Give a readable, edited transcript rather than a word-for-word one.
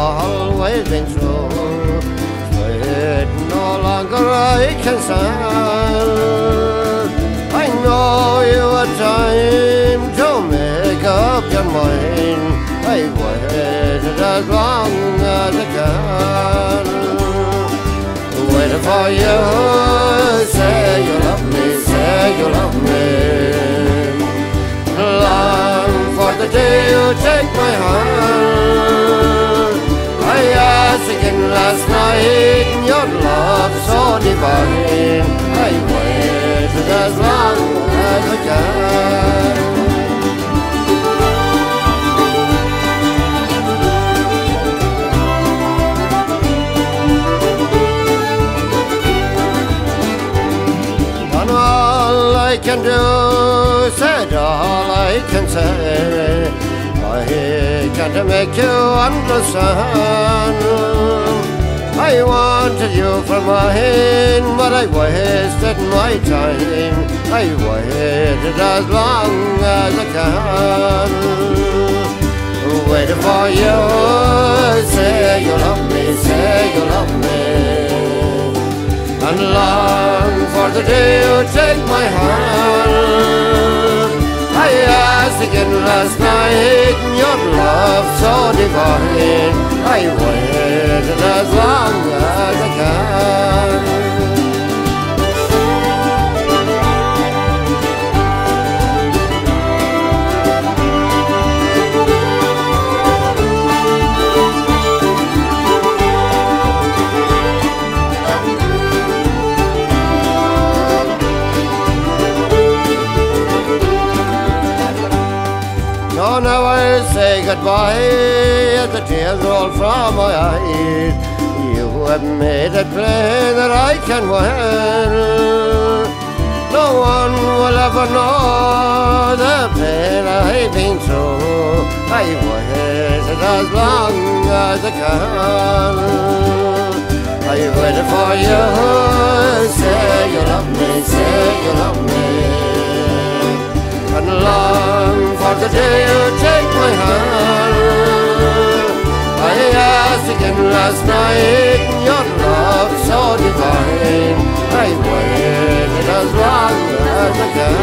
always been true. But no longer I can stand. I know you had time to make up your mind. I waited as long as I can. Waiting for you, say you love me, say you love me. Long for the day you take my hand. I asked again last night, your love so divine. I waited as long as I can. And all I can do, said all I can say, I can't make you understand. I wanted you for mine, but I wasted my time. I waited as long as I can. Waiting for you, say you love me, say you love me. And long for the day you take my hand. I asked again last night, your love so divine. I waited as long as I can. So now I'll say goodbye as the tears roll from my eyes. You have made it plain that I can win. No one will ever know the pain I've been through. I waited as long as I can. I waited for you, say you love me, say you love me. And long for the day you take my hand. I asked again last night, your love so divine. I waited as long as I can.